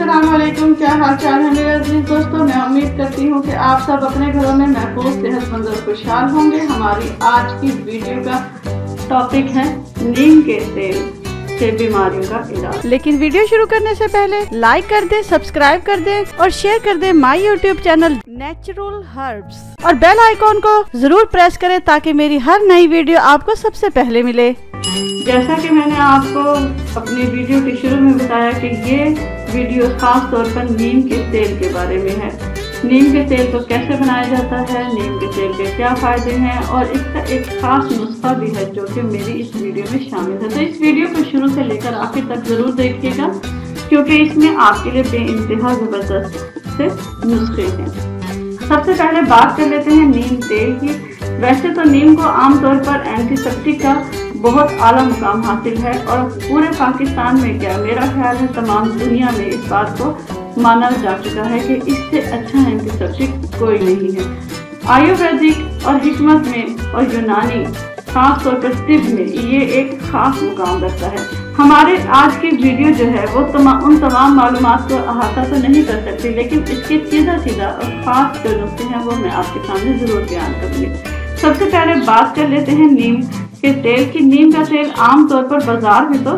अस्सलाम वालेकुम, क्या हाल चाल है मेरे अजीज दोस्तों। मैं उम्मीद करती हूँ कि आप सब अपने घरों में महफूज, सेहतमंद और खुशहाल होंगे। हमारी आज की वीडियो का टॉपिक है नीम के तेल से बीमारियों का इलाज। लेकिन वीडियो शुरू करने से पहले लाइक कर दे, सब्सक्राइब कर दे और शेयर कर दे my YouTube channel natural herbs और बेल आइकॉन को जरूर प्रेस करें ताकि मेरी हर नई वीडियो आपको सबसे पहले मिले। जैसा कि मैंने आपको अपनी वीडियो के शुरू में बताया कि ये वीडियो खास तौर पर नीम के तेल के बारे में है। नीम के तेल को कैसे बनाया जाता है, नीम के तेल के क्या फायदे हैं और इसका एक खास नुस्खा भी है जो कि मेरी इस वीडियो में शामिल है। तो इस वीडियो को शुरू से लेकर आखिर तक जरूर देखिएगा क्योंकि इसमें आपके लिए बेइंतहा जबरदस्त से नुस्खे हैं। सबसे पहले बात कर लेते हैं नीम तेल की। वैसे तो नीम को आमतौर पर एंटीसेप्टिक का बहुत आला मुकाम हासिल है और पूरे पाकिस्तान में क्या मेरा ख्याल है तमाम दुनिया में इस बात को माना जा चुका है कि इससे अच्छा एंटीसेप्टिक कोई नहीं है। आयुर्वेदिक और हिकमत में और यूनानी खास तौर पर तिब में ये एक खास मुकाम रखता है। हमारे आज की वीडियो जो है वो उन तमाम मालूमात को अहाता तो नहीं कर सकती, लेकिन इसके सीधा और खास जो नुस्खे हैं वो मैं आपके सामने जरूर बयान करूँगी। सबसे पहले बात कर लेते हैं नीम के तेल की। नीम का तेल आमतौर पर बाजार में तो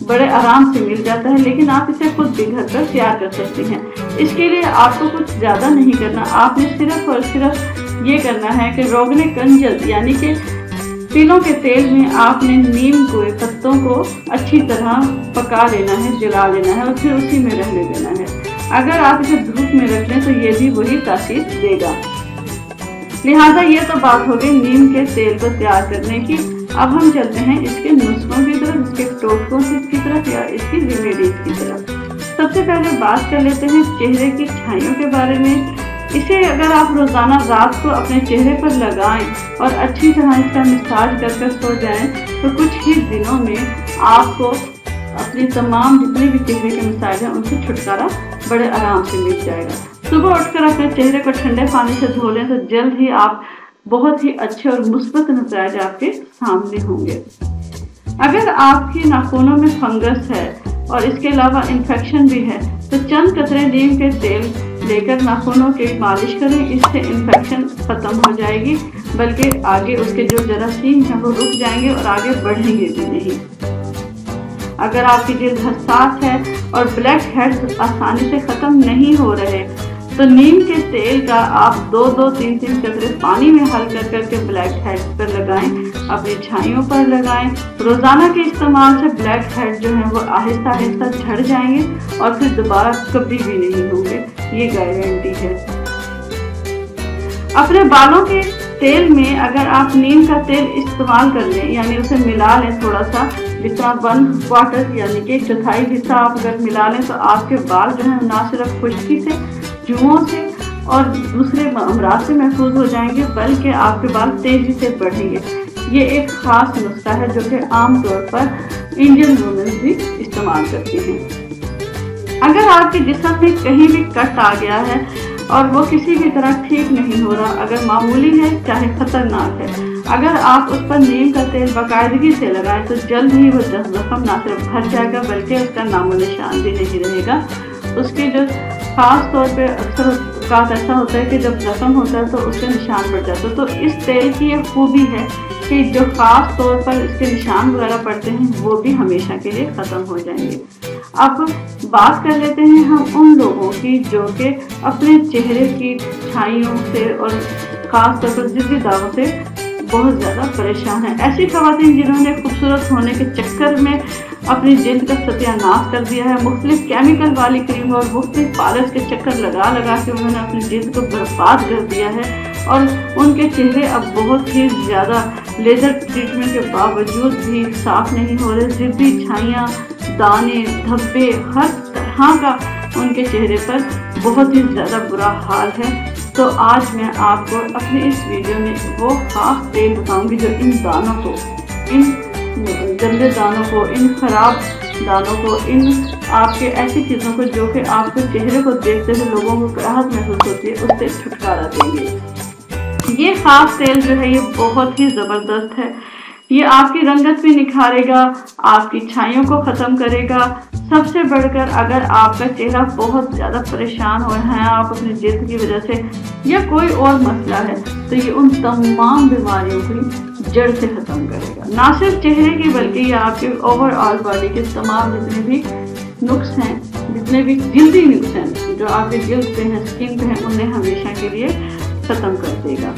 बड़े आराम से मिल जाता है, लेकिन आप इसे खुद भी घर पर तैयार कर सकते हैं। इसके लिए आपको कुछ ज़्यादा नहीं करना, आपने सिर्फ और सिर्फ ये करना है कि रोगने कंजल यानी कि तिलों के तेल में आपने नीम के पत्तों को अच्छी तरह पका लेना है, जला लेना है और फिर उसी में रहने देना है। अगर आप इसे धूप में रख लें तो ये भी वही तासीर देगा। लिहाजा ये तो बात हो गई नीम के तेल को तैयार करने की। अब हम चलते हैं इसके नुस्खों की तरफ, इसके टोटकों की तरफ या इसकी रेमेडीज की तरफ। सबसे पहले बात कर लेते हैं चेहरे की छाइयों के बारे में। इसे अगर आप रोजाना रात को अपने चेहरे पर लगाएं और अच्छी तरह इसका मसाज कर सो जाएं तो कुछ ही दिनों में आपको अपनी तमाम जितने भी चेहरे के मसाइल हैं उनसे छुटकारा बड़े आराम से मिल जाएगा। सुबह उठकर अपने चेहरे को ठंडे पानी से धो लें तो जल्द ही आप बहुत ही अच्छे और मुस्बत नतीजे आपके सामने होंगे। अगर आपके नाखूनों में फंगस है और इसके अलावा इन्फेक्शन भी है तो चंद कतरे नीम के तेल लेकर नाखूनों की मालिश करें। इससे इन्फेक्शन खत्म हो जाएगी, बल्कि आगे उसके जो जरासीम हैं वो रुक जाएंगे और आगे बढ़ेंगे भी नहीं। अगर आपकी जिल्द हसास है और ब्लैक हेड्स आसानी से खत्म नहीं हो रहे तो नीम के तेल का आप 2-3 कतरे पानी में हल करके ब्लैक हेड्स पर लगाएं, अपनी छाइयों पर लगाएं। रोजाना के इस्तेमाल से ब्लैक हेड जो है वो आहिस्ता झड़ जाएंगे और फिर दोबारा कभी भी नहीं होंगे, ये गारंटी है। अपने बालों के तेल में अगर आप नीम का तेल इस्तेमाल कर लें यानी उसे मिला लें थोड़ा सा, जितना 1/4 यानी कि चौथाई हिस्सा आप अगर मिला लें तो आपके बाल जो है ना सिर्फ खुश्की से, जुओं से और दूसरे अमराज से महफूज हो जाएंगे, बल्कि आपके बाल तेजी से बढ़ेंगे। ये एक खास नुस्खा है जो कि आमतौर पर इंडियन वुमेन भी इस्तेमाल करती हैं। अगर आपके जिस्म में कहीं भी कट आ गया है और वो किसी भी तरह ठीक नहीं हो रहा, अगर मामूली है चाहे खतरनाक है, अगर आप उस पर नीम का तेल बाकायदगी से लगाएं तो जल्द ही वो जख्म ना सिर्फ भर जाएगा बल्कि उसका नामो निशान भी नहीं रहेगा। उसके जो खास तौर पे अक्सर औकात ऐसा होता है कि जब जख्म होता है तो उसके निशान पड़ जाते हैं। तो इस तेल की ये खूबी है कि जो खास तौर पर इसके निशान वगैरह पड़ते हैं वो भी हमेशा के लिए ख़त्म हो जाएंगे। अब बात कर लेते हैं हम उन लोगों की जो कि अपने चेहरे की छाइयों से और ख़ास तौर पर जिद्दी दागों से बहुत ज़्यादा परेशान है। ऐसी खवातीन जिन्होंने खूबसूरत होने के चक्कर में अपनी जिल्द का सत्यानाश कर दिया है, मुख्तलिफ केमिकल वाली क्रीम और मुख्तलिफ पालिश के चक्कर लगा के उन्होंने अपनी जिल्द को बर्बाद कर दिया है और उनके चेहरे अब बहुत ही ज़्यादा लेजर ट्रीटमेंट के बावजूद भी साफ नहीं हो रहे। जिद्दी छाइयाँ, दाने, धब्बे, हर तरह का उनके चेहरे पर बहुत ही ज़्यादा बुरा हाल है। तो आज मैं आपको अपने इस वीडियो में वो खास तेल बताऊंगी जो इन दानों को, इन गंदे दानों को, इन खराब दानों को, इन आपके ऐसी चीज़ों को जो कि आपके चेहरे को देखते हुए लोगों को राहत महसूस होती है उससे छुटकारा देंगे। ये खास तेल जो है ये बहुत ही ज़बरदस्त है। ये आपकी रंगत भी निखारेगा, आपकी छाइयों को खत्म करेगा। सबसे बढ़कर अगर आपका चेहरा बहुत ज्यादा परेशान हो रहा है आप अपनी जिल्द की वजह से या कोई और मसला है, तो ये उन तमाम बीमारियों की जड़ से खत्म करेगा। ना सिर्फ चेहरे की बल्कि ये आपके ओवरऑल बॉडी के तमाम जितने भी नुक्स हैं, जितने भी जिल्दी नुक्स हैं जो आपके जिल्द पे हैं, स्किन पे हैं, उन्हें हमेशा के लिए खत्म कर देगा।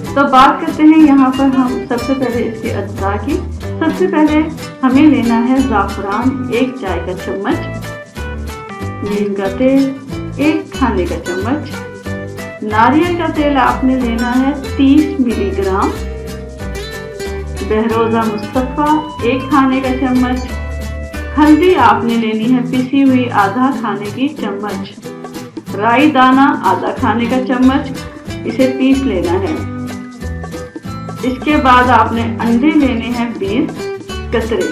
तो बात करते हैं यहाँ पर हम सबसे पहले इसके अज्जा की। सबसे पहले हमें लेना है ज़ाफ़रान 1 चाय का चम्मच, नीम का तेल 1 खाने का चम्मच, नारियल का तेल आपने लेना है 30 मिलीग्राम, बहरोज़ा मुस्तफ़ा 1 खाने का चम्मच, हल्दी आपने लेनी है पिसी हुई आधा खाने की चम्मच, राई दाना आधा खाने का चम्मच, इसे पीस लेना है। इसके बाद आपने अंडे लेने हैं 20 कतरे।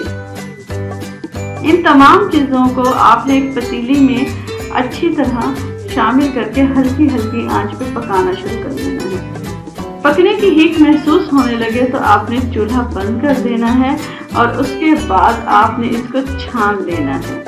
इन तमाम चीज़ों को आपने एक पतीली में अच्छी तरह शामिल करके हल्की हल्की आंच पे पकाना शुरू कर देना है। पकने की हीट महसूस होने लगे तो आपने चूल्हा बंद कर देना है और उसके बाद आपने इसको छान लेना है।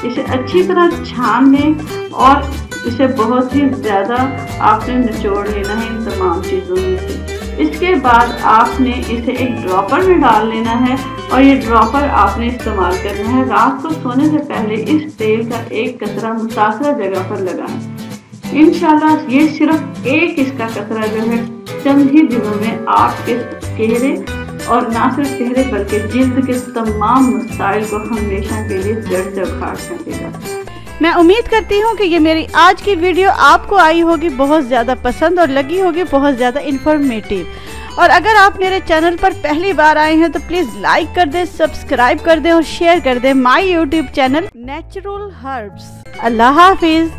इसे अच्छी तरह छान लें और इसे बहुत ही ज़्यादा आपने निचोड़ लेना है इन तमाम चीज़ों में से। इसके बाद आपने इसे एक ड्रॉपर में डाल लेना है और ये ड्रॉपर आपने इस्तेमाल करना है। रात को सोने से पहले इस तेल का एक कतरा मुतासरा जगह पर लगाएं। इंशाल्लाह ये सिर्फ एक इसका कतरा जो है चंद ही दिनों में आपके चेहरे और ना सिर्फ चेहरे बल्कि जिल्द के तमाम मसाइल को हमेशा के लिए जड़ से उखाड़ सकेगा। मैं उम्मीद करती हूँ कि ये मेरी आज की वीडियो आपको आई होगी बहुत ज़्यादा पसंद और लगी होगी बहुत ज़्यादा इन्फॉर्मेटिव। और अगर आप मेरे चैनल पर पहली बार आए हैं तो प्लीज़ लाइक कर दें, सब्सक्राइब कर दें और शेयर कर दें my YouTube channel natural herbs. अल्लाह हाफिज़।